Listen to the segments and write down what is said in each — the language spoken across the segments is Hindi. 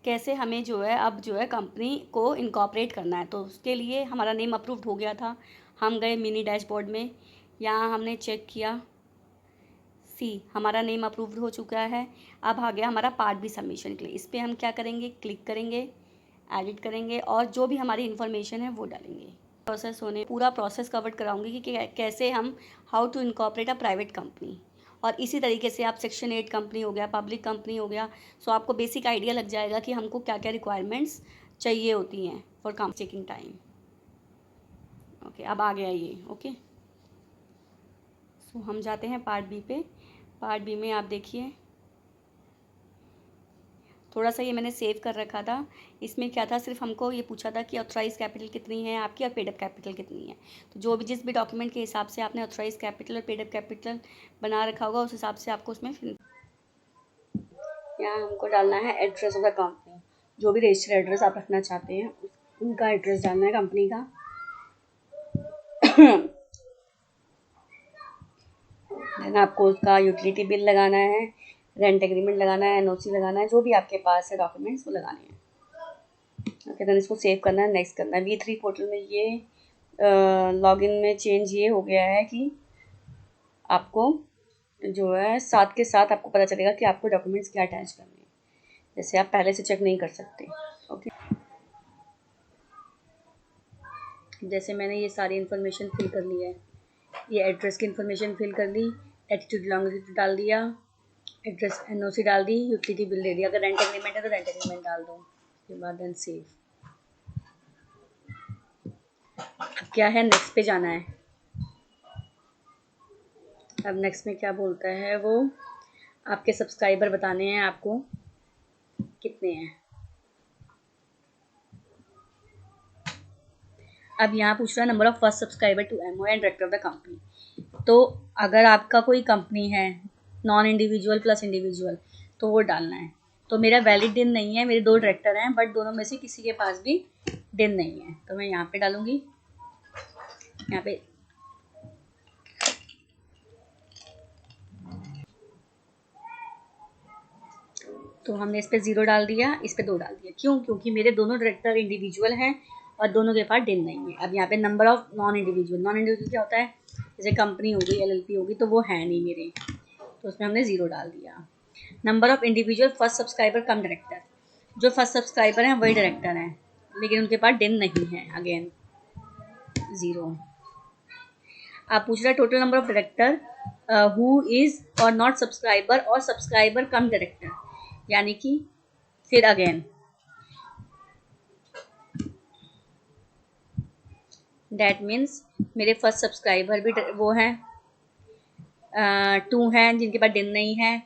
कैसे हमें जो है अब जो है कंपनी को इनकॉर्पोरेट करना है। तो उसके लिए हमारा नेम अप्रूव्ड हो गया था। हम गए मिनी डैशबोर्ड में, यहाँ हमने चेक किया, हमारा नेम अप्रूव्ड हो चुका है। अब आ गया हमारा पार्ट बी सबमिशन के लिए। इस पर हम क्या करेंगे, क्लिक करेंगे, एडिट करेंगे और जो भी हमारी इन्फॉर्मेशन है वो डालेंगे। प्रोसेस होने पूरा प्रोसेस कवर कराऊंगी कि कैसे हम how to incorporate a private company. और इसी तरीके से आप सेक्शन 8 कंपनी हो गया, पब्लिक कंपनी हो गया, सो आपको बेसिक आइडिया लग जाएगा कि हमको क्या क्या रिक्वायरमेंट्स चाहिए होती हैं for come taking time. Okay, अब आ गया ये। ओके, सो हम जाते हैं पार्ट बी पे। पार्ट बी में आप देखिए, थोड़ा सा ये मैंने सेव कर रखा था। इसमें क्या था, सिर्फ हमको ये पूछा था कि ऑथराइज कैपिटल कितनी है आपकी और पेड अप कैपिटल कितनी है। तो जो भी जिस भी डॉक्यूमेंट के हिसाब से आपने ऑथराइज कैपिटल और पेड अप कैपिटल बना रखा होगा, उस हिसाब से आपको उसमें यहाँ हमको डालना है एड्रेस ऑफ द कंपनी। जो भी रजिस्टर्ड एड्रेस आप रखना चाहते हैं उनका एड्रेस डालना है कंपनी का। देन आपको उसका यूटिलिटी बिल लगाना है, रेंट एग्रीमेंट लगाना है, एनओसी लगाना है, जो भी आपके पास है डॉक्यूमेंट्स वो लगाने हैं। ओके, देन इसको सेव करना है, नेक्स्ट करना है। V3 पोर्टल में ये लॉगिन में चेंज ये हो गया है कि आपको जो है साथ के साथ आपको पता चलेगा कि आपको डॉक्यूमेंट्स क्या अटैच करने हैं, जैसे आप पहले से चेक नहीं कर सकते। ओके, जैसे मैंने ये सारी इन्फॉर्मेशन फिल कर ली है, ये एड्रेस की इन्फॉर्मेशन फिल कर ली, एटीट्यूड लॉन्गिट्यूड डाल दिया, एड्रेस एनओसी डाल दी, यूटिलिटी बिल दे दिया। अगर रेंट एग्रीमेंट है तो रेंट एग्रीमेंट डाल दो। उसके बाद देन सेव। अब क्या है, नेक्स्ट पे जाना है। अब नेक्स्ट में क्या बोलता है वो, आपके सब्सक्राइबर बताने हैं आपको कितने हैं। अब यहाँ पूछ रहा है number of first subscriber to MO and director of the company. तो अगर आपका कोई कंपनी है नॉन इंडिविजुअल प्लस इंडिविजुअल तो वो डालना है। तो मेरा वैलिड दिन नहीं है, मेरे 2 डायरेक्टर हैं बट दोनों में से किसी के पास भी दिन नहीं है, तो मैं यहाँ पे डालूंगी। यहाँ पे तो हमने इस पे 0 डाल दिया, इस पे 2 डाल दिया। क्यों? क्योंकि मेरे दोनों डायरेक्टर इंडिविजुअल हैं और दोनों के पास दिन नहीं है। अब यहाँ पे नंबर ऑफ नॉन इंडिविजुअल क्या होता है, जैसे कंपनी हो गई, एलएलपी होगी, तो वो है नहीं मेरे, तो उसमें हमने 0 डाल दिया। Number of individual first subscriber come director, जो फर्स्ट सब्सक्राइबर हैं वही डायरेक्टर हैं लेकिन उनके पास दिन नहीं है, अगेन 0। आप पूछ रहे total number of director who is और नॉट सब्सक्राइबर और सब्सक्राइबर कम डायरेक्टर, यानी कि फिर अगेन दैट मीन्स मेरे फर्स्ट सब्सक्राइबर भी वो हैं 2 हैं जिनके पास दिन नहीं है,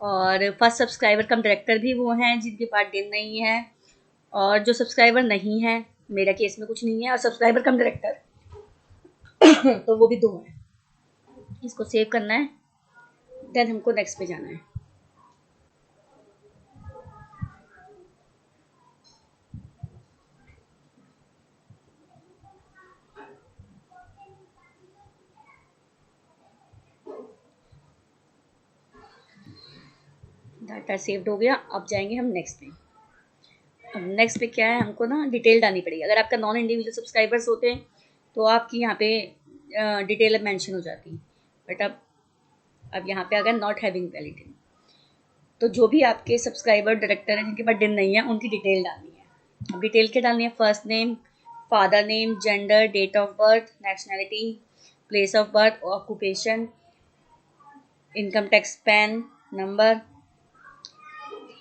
और फर्स्ट सब्सक्राइबर कम डायरेक्टर भी वो हैं जिनके पास दिन नहीं है, और जो सब्सक्राइबर नहीं है, मेरा केस में कुछ नहीं है, और सब्सक्राइबर कम डायरेक्टर तो वो भी 2 हैं। इसको सेव करना है, देन हमको नेक्स्ट पे जाना है। डाटा सेव्ड हो गया। अब जाएंगे हम नेक्स्ट पे। अब नेक्स्ट पे क्या है, हमको ना डिटेल डालनी पड़ेगी। अगर आपका नॉन इंडिविजुअल सब्सक्राइबर्स होते हैं तो आपकी यहाँ पे डिटेल मेंशन हो जाती, बट अब यहाँ पे अगर नॉट हैविंग वैलिडिटी, तो जो भी आपके सब्सक्राइबर डायरेक्टर हैं जिनके पास दिन नहीं है उनकी डिटेल डालनी है। अब डिटेल क्या डालनी है, first name, father name, gender, date of birth, nationality, place of birth, occupation, income tax PAN number,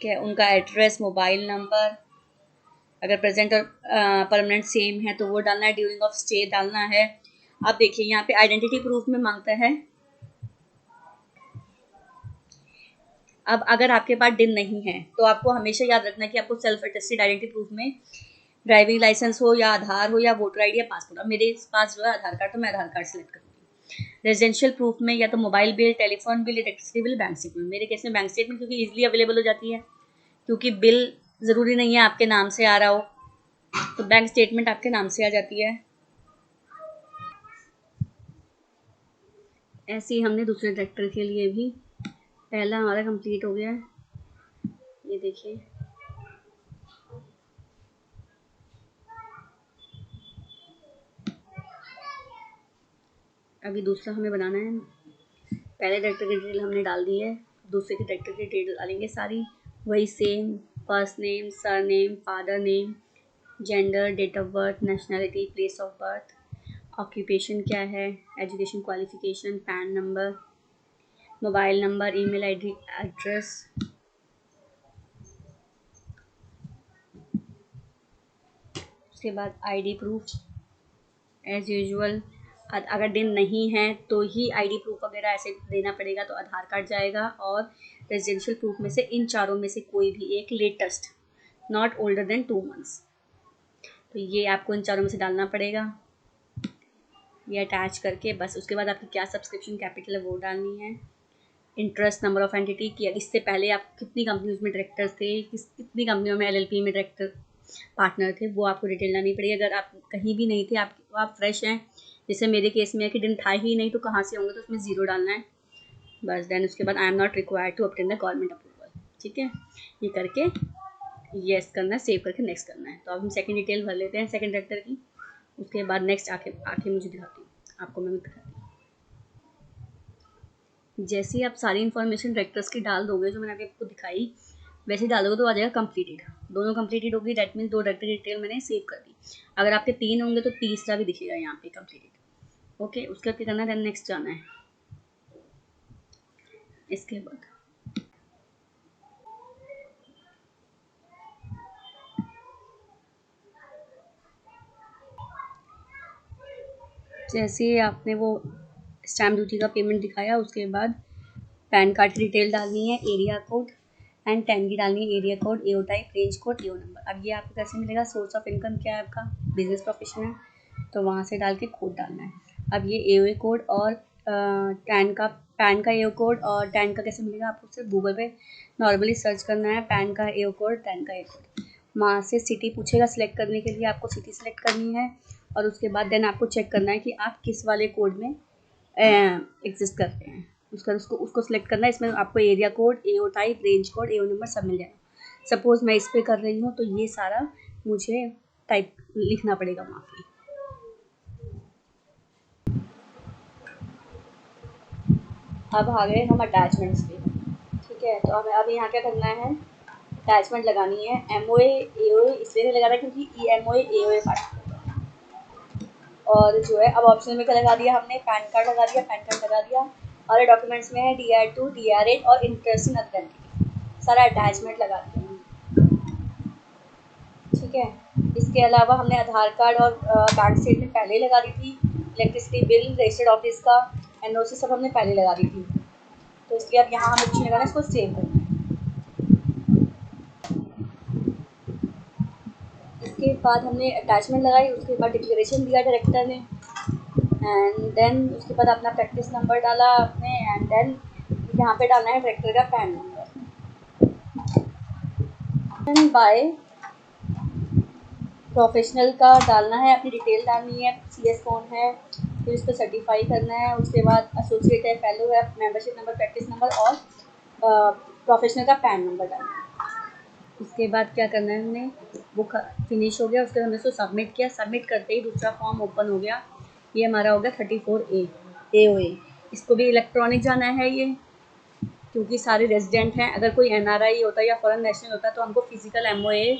क्या उनका एड्रेस, मोबाइल नंबर, अगर प्रेजेंट और परमानेंट सेम है तो वो डालना है, ड्यूरिंग ऑफ स्टे डालना है। अब देखिए यहाँ पे आइडेंटिटी प्रूफ में मांगता है। अब अगर आपके पास दिन नहीं है तो आपको हमेशा याद रखना है कि आपको सेल्फ अटेस्टेड आइडेंटिटी प्रूफ में ड्राइविंग लाइसेंस हो या आधार हो या वोटर आईडी या पासपोर्ट। अब मेरे पास जो है आधार कार्ड, तो मैं आधार कार्ड सेलेक्ट करूँगी। रेजिडेंशियल प्रूफ में या तो mobile bill, telephone bill, electricity bill, bank statement. मेरे केस में बैंक स्टेटमेंट क्योंकि ईजिली अवेलेबल हो जाती है, क्योंकि बिल ज़रूरी नहीं है आपके नाम से आ रहा हो, तो बैंक स्टेटमेंट आपके नाम से आ जाती है। ऐसे ही हमने दूसरे डायरेक्टर के लिए भी, पहला हमारा कंप्लीट हो गया है, ये देखिए अभी दूसरा हमें बनाना है। पहले डायरेक्टर की डिटेल हमने डाल दी है, दूसरे के डायरेक्टर की डिटेल डालेंगे सारी वही same, first name, surname, father name, gender, date of birth, nationality, place of birth, occupation क्या है, education qualification, PAN number, mobile number, email ID, address. उसके बाद आईडी प्रूफ एज यूजुअल। अगर दिन नहीं है तो ही आईडी प्रूफ वगैरह ऐसे देना पड़ेगा, तो आधार कार्ड जाएगा और रेजिडेंशियल प्रूफ में से इन चारों में से कोई भी एक latest, not older than 2 months. तो ये आपको इन चारों में से डालना पड़ेगा, ये अटैच करके बस। उसके बाद आपकी क्या सब्सक्रिप्शन कैपिटल है वो डालनी है, इंटरेस्ट, नंबर ऑफ एंटिटी की इससे पहले आप कितनी कंपनीज में डायरेक्टर्स थे, कितनी कंपनियों में एलएलपी में डायरेक्टर पार्टनर थे, वो आपको डिटेल डालनी पड़ेगी। अगर आप कहीं भी नहीं थे, आप फ्रेश हैं, जैसे मेरे केस में है कि दिन था ही नहीं, तो कहाँ से होंगे, तो उसमें 0 डालना है बस। देन उसके बाद I am not required to obtain the government approval. ठीक है, ये करके येस करना है, सेव करके नेक्स्ट करना है। तो अब हम सेकंड डिटेल भर लेते हैं सेकंड डायरेक्टर की। उसके बाद नेक्स्ट आके मुझे दिखाती हूँ, आपको मैं दिखाती हूँ। जैसे ही आप सारी इन्फॉर्मेशन डायरेक्टर्स की डाल दोगे जो मैंने अभी आपको दिखाई, वैसे ही डाल दोगे तो आ जाएगा कंप्लीटेड। दोनों कंप्लीटेड होगी, दैट मीन्स 2 डायरेक्टर डिटेल मैंने सेव कर दी। अगर आपके 3 होंगे तो तीसरा भी दिखेगा यहाँ पे कंप्लीटेड। ओके, उसके बाद क्या करना है, देन नेक्स्ट जाना है। इसके बाद जैसे आपने वो स्टैम्प ड्यूटी का पेमेंट दिखाया, उसके बाद पैन कार्ड की डिटेल डालनी है, एरिया कोड एंड 10 की डालनी है, एरिया कोड, एओ टाइप, रेंज कोड, एओ नंबर। अब ये आपको कैसे मिलेगा, सोर्स ऑफ इनकम क्या है आपका, बिजनेस प्रोफेशन है, तो वहाँ से डाल के कोड डालना है। अब ये एओ कोड और पैन का एओ कोड और टैन का कैसे मिलेगा, आपको सिर्फ गूगल पे नॉर्मली सर्च करना है, पैन का एओ कोड, टैन का एओ कोड। वहाँ से सिटी पूछेगा, सिलेक्ट करने के लिए आपको सिटी सिलेक्ट करनी है, और उसके बाद देन आपको चेक करना है कि आप किस वाले कोड में एग्जिस्ट करते हैं। उसको सिलेक्ट करना है। इसमें आपको एरिया कोड, एओ टाइप, रेंज कोड, एओ नंबर सब मिल जाएगा। सपोज मैं इस पर कर रही हूँ तो ये सारा मुझे टाइप लिखना पड़ेगा वहाँ पे। अब आ गए हम अटैचमेंट्स पे। ठीक है, तो अब यहाँ क्या करना है, अटैचमेंट लगानी है। एमओए एओए इसलिए नहीं लगा रहा क्योंकि एमओए एओए पार्ट, और जो है अब ऑप्शन में क्या लगा दिया हमने, पैन कार्ड लगा दिया, पैन कार्ड लगा दिया। और डॉक्यूमेंट्स में है DR2, DR8 और इंटरेस्ट इन अदर एंटिटी, सारा अटैचमेंट लगा दिया। ठीक है, इसके अलावा हमने आधार कार्ड और बैंक स्टेटमेंट पहले ही लगा दी थी, इलेक्ट्रिसिटी बिल, रजिस्टर्ड ऑफिस का एनओसी सब हमने पहले लगा दी थी, तो इसलिए अब यहाँ हमें कुछ नहीं लगाना, इसको सेव करना है। इसके बाद हमने अटैचमेंट लगाई, उसके बाद डिक्लेरेशन दिया डायरेक्टर ने, एंड देन उसके बाद अपना प्रैक्टिस नंबर डाला आपने, एंड देन यहाँ पे डालना है डायरेक्टर का पैन नंबर। बाय प्रोफेशनल का डालना है, अपनी डिटेल डालनी है, CS कौन है, फिर उसको सर्टिफाई करना है। उसके बाद एसोसिएट है, फेलो है, मेंबरशिप नंबर, प्रैक्टिस नंबर और प्रोफेशनल का पैन नंबर डालना है। उसके बाद क्या करना है, हमने बुक फिनिश हो गया, उसके बाद हमने उसको सबमिट किया। सबमिट करते ही दूसरा फॉर्म ओपन हो गया, ये हमारा हो गया 34A AOA। इसको भी इलेक्ट्रॉनिक जाना है ये, क्योंकि सारे रेजिडेंट हैं। अगर कोई NRI होता है या फॉरेन नेशनल होता है तो हमको फिजिकल MOA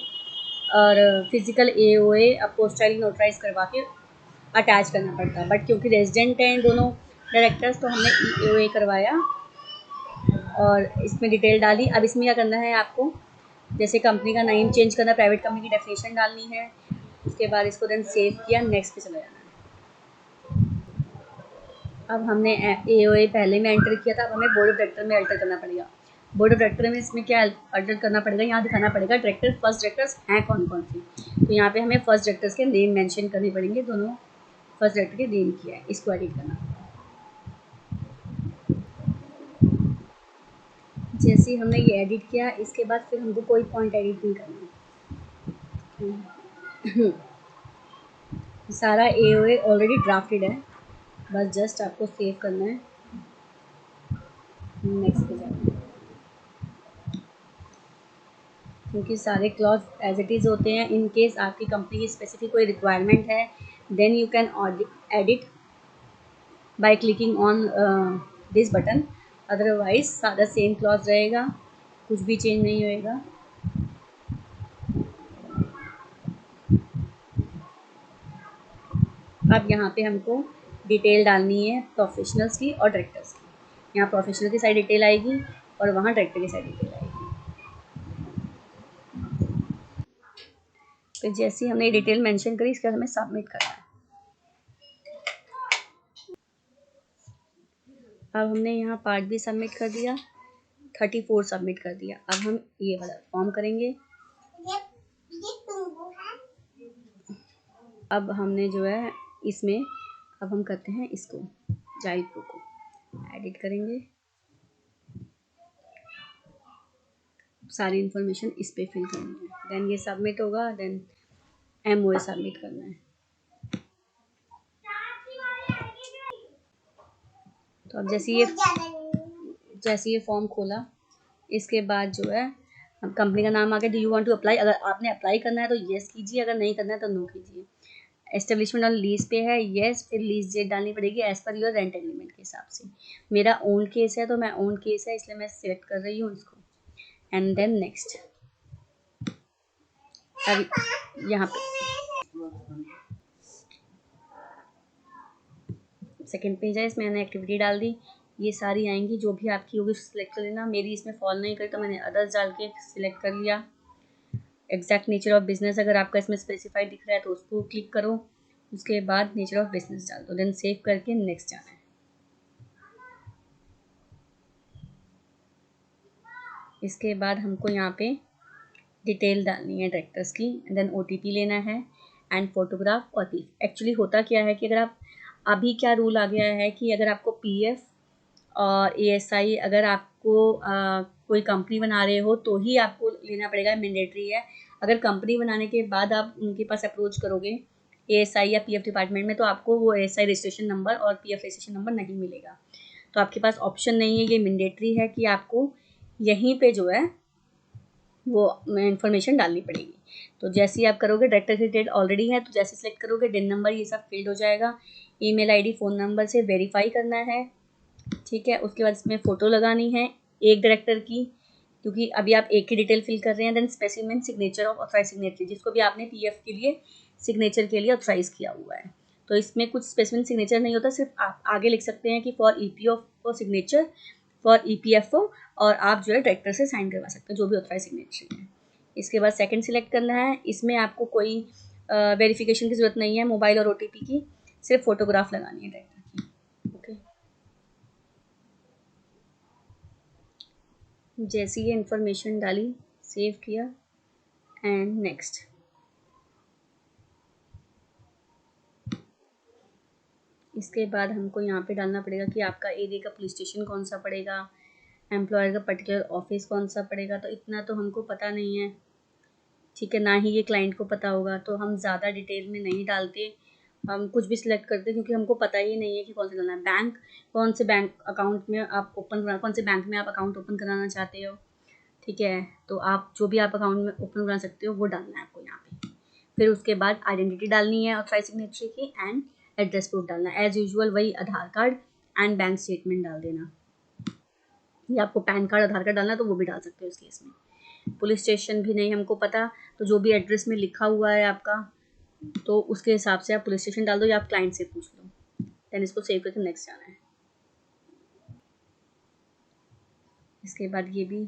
और फिजिकल AOA अपोस्टाइल नोटराइज करवा के अटैच करना पड़ता है, बट क्योंकि रेजिडेंट हैं दोनों डायरेक्टर्स तो हमने EOA करवाया और इसमें डिटेल डाली। अब इसमें क्या करना है आपको, जैसे कंपनी का नेम चेंज करना, प्राइवेट कंपनी की डेफिनेशन डालनी है। उसके बाद इसको देन सेव किया, नेक्स्ट पे चला जाना है। अब हमने AOA पहले में एंटर किया था, अब हमें बोर्ड ऑफ डायरेक्टर में एंटर करना पड़ेगा। बोर्ड ऑफ डायरेक्टर में इसमें क्या एंटर करना पड़ेगा, यहाँ दिखाना पड़ेगा डायरेक्टर, फर्स्ट डायरेक्टर्स हैं कौन कौन से। तो यहाँ पे हमें फर्स्ट डायरेक्टर्स के नेम मेंशन करने पड़ेंगे, दोनों फर्स्ट डायरेक्टर के नेम किया है, इसको एडिट करना। जैसे हमने ये एडिट किया, इसके बाद फिर हमको कोई पॉइंट एडिट नहीं करना सारा AOA ऑलरेडी ड्राफ्टेड है, बस जस्ट आपको सेव करना है, नेक्स्ट पे जाना है। क्योंकि सारे क्लॉज एज इट इज़ होते हैं। इन केस आपकी कंपनी की स्पेसिफिक कोई रिक्वायरमेंट है, then you can edit by clicking on this button, otherwise सारा सेम क्लॉज रहेगा, कुछ भी चेंज नहीं होएगा। अब यहाँ पे हमको डिटेल डालनी है प्रोफेशनल्स की और डायरेक्टर्स की। यहाँ प्रोफेशनल की साइड डिटेल आएगी और वहाँ डायरेक्टर की साइड डिटेल आएगी। तो जैसे ही हमने डिटेल मेंशन करी, इसके बाद हमें सबमिट करना है। अब हमने यहाँ पार्ट भी सबमिट कर दिया, 34 सबमिट कर दिया। अब हम ये वाला फॉर्म करेंगे। अब हमने जो है इसमें, अब हम करते हैं इसको चाइल्ड प्रो को एडिट करेंगे, सारी इन्फॉर्मेशन इस पे फिल करनी है। देन ये सबमिट होगा, देन MOA सबमिट करना है। तो अब जैसे ये फॉर्म खोला, इसके बाद जो है अब कंपनी का नाम आ गया, do you want to apply. अगर आपने अप्लाई करना है तो येस कीजिए, अगर नहीं करना है तो नो कीजिए। एस्टेब्लिशमेंट और लीज पे है, येस, फिर लीज डेट डालनी पड़ेगी as per your rent agreement के हिसाब से। मेरा ओन केस है तो मैं ओन केस है, इसलिए मैं सिलेक्ट कर रही हूँ इसको, एंड देन नेक्स्ट। अब यहाँ पे सेकेंड पेज है, इसमें मैंने एक्टिविटी डाल दी। ये सारी आएंगी, जो भी आपकी होगी सिलेक्ट कर लेना। मेरी इसमें फॉल नहीं करी तो मैंने अदर्स डाल के सिलेक्ट कर लिया। एग्जैक्ट नेचर ऑफ बिजनेस अगर आपका इसमें स्पेसिफाइड दिख रहा है तो उसको क्लिक करो, उसके बाद नेचर ऑफ बिजनेस डाल दो, देन सेव करके नेक्स्ट जाना है। इसके बाद हमको यहाँ पे डिटेल डालनी है डायरेक्टर्स की, देन OTP लेना है एंड फोटोग्राफ और PF। एक्चुअली होता क्या है कि अगर आप, अभी क्या रूल आ गया है कि अगर आपको PF और ASI अगर आपको कोई कंपनी बना रहे हो तो ही आपको लेना पड़ेगा, मैंडेटरी है। अगर कंपनी बनाने के बाद आप उनके पास अप्रोच करोगे ASI या PF डिपार्टमेंट में, तो आपको वो ASI रजिस्ट्रेशन नंबर और PF रजिस्ट्रेशन नंबर नहीं मिलेगा। तो आपके पास ऑप्शन नहीं है, ये मैंडेटरी है कि आपको यहीं पे जो है वो इन्फॉर्मेशन डालनी पड़ेगी। तो जैसे ही आप करोगे, डायरेक्टर की डिटेल ऑलरेडी है तो जैसे सेलेक्ट करोगे DIN नंबर ये सब फिल्ड हो जाएगा। ईमेल ID फ़ोन नंबर से वेरीफाई करना है, ठीक है। उसके बाद इसमें फ़ोटो लगानी है एक डायरेक्टर की, क्योंकि अभी आप एक ही डिटेल फिल कर रहे हैं। Then specimen signature of authorise signatory, जिसको भी आपने PF के लिए सिग्नेचर के लिए ऑथराइज किया हुआ है। तो इसमें कुछ स्पेसिमेन सिग्नेचर नहीं होता, सिर्फ आप आगे लिख सकते हैं कि for EPO signature, for EPFO, और आप जो है डायरेक्टर से साइन करवा सकते हैं जो भी ऑथराइज सिग्नेटरी है। इसके बाद सेकंड सिलेक्ट करना है, इसमें आपको कोई वेरिफिकेशन की ज़रूरत नहीं है मोबाइल और OTP की, सिर्फ फोटोग्राफ लगानी है डायरेक्टर की। ओके, जैसी ये इन्फॉर्मेशन डाली, सेव किया एंड नेक्स्ट। इसके बाद हमको यहाँ पे डालना पड़ेगा कि आपका एरिया का पुलिस स्टेशन कौन सा पड़ेगा, एम्प्लॉयर का पर्टिकुलर ऑफिस कौन सा पड़ेगा। तो इतना तो हमको पता नहीं है, ठीक है, ना ही ये क्लाइंट को पता होगा, तो हम ज़्यादा डिटेल में नहीं डालते। हम कुछ भी सिलेक्ट करते क्योंकि हमको पता ही नहीं है कि कौन सा डालना है। बैंक, कौन से बैंक अकाउंट में आप कौन से बैंक में आप अकाउंट ओपन कराना चाहते हो, ठीक है। तो आप जो भी आप अकाउंट में ओपन करा सकते हो वो डालना है आपको यहाँ पे। फिर उसके बाद आइडेंटिटी डालनी है ऑथराइज सिग्नेटरी की, एंड एड्रेस प्रूफ डालना है एज यूजुअल, वही आधार कार्ड एंड बैंक स्टेटमेंट डाल देना। या आपको पैन कार्ड आधार कार्ड डालना है तो वो भी डाल सकते हो इस केस में। पुलिस स्टेशन भी नहीं हमको पता, तो जो भी एड्रेस में लिखा हुआ है आपका, तो उसके हिसाब से आप पुलिस स्टेशन डाल दो या आप क्लाइंट से पूछ लो। देन इसको सेव करके नेक्स्ट जाना है। इसके बाद ये भी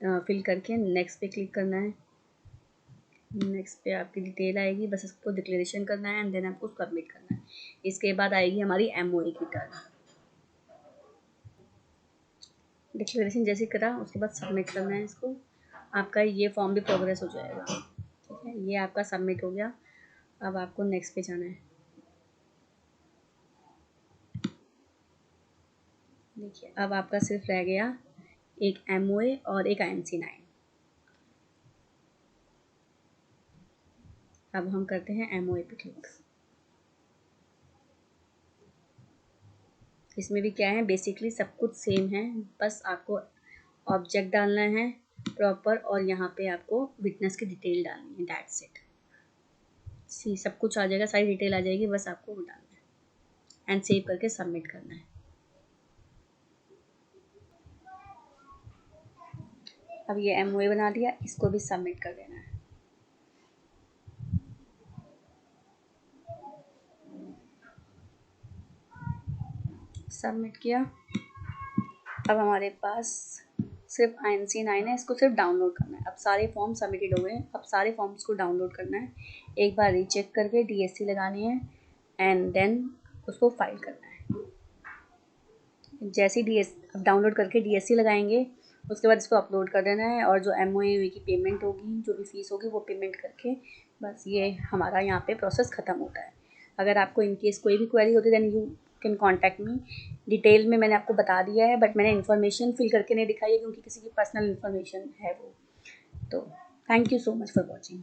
फिल करके नेक्स्ट पे क्लिक करना है। नेक्स्ट पे आपकी डिटेल आएगी, बस इसको डिक्लेरेशन करना है एंड देन आपको सबमिट करना है। इसके बाद आएगी हमारी MOA की टर्न। डिक्लेरेशन जैसे करा उसके बाद सबमिट करना है इसको, आपका ये फॉर्म भी प्रोग्रेस हो जाएगा, ठीक है। ये आपका सबमिट हो गया। अब आपको नेक्स्ट पे जाना है। देखिए अब आपका सिर्फ रह गया एक MOA और एक IMC9। अब हम करते हैं MOA पे क्लिक। इसमें भी क्या है, बेसिकली सब कुछ सेम है, बस आपको ऑब्जेक्ट डालना है प्रॉपर और यहाँ पे आपको विटनेस की डिटेल डालनी है, दैट्स इट। सी सब कुछ आ जाएगा, सारी डिटेल आ जाएगी, बस आपको वो डालना है। एंड सेव करके सबमिट करना है। अब ये MOA बना दिया, इसको भी सबमिट कर देना है। सबमिट किया। अब हमारे पास सिर्फ INC9 है, इसको सिर्फ डाउनलोड करना है। अब सारे फॉर्म सबमिटेड हो गए हैं, अब सारे फॉर्म्स को डाउनलोड करना है। एक बार रीचेक करके DSC लगानी है एंड देन उसको फाइल करना है। जैसे ही अब डाउनलोड करके DSC लगाएंगे, उसके बाद इसको अपलोड कर देना है और जो MOA की पेमेंट होगी, जो भी फीस होगी, वो पेमेंट करके बस ये हमारा यहाँ पे प्रोसेस ख़त्म होता है। अगर आपको इनकेस कोई भी क्वेरी होती है then you can contact me. Detail में मैंने आपको बता दिया है, बट मैंने इन्फॉर्मेशन फिल करके नहीं दिखाई है क्योंकि किसी की पर्सनल इन्फॉर्मेशन है वो। तो thank you so much for watching.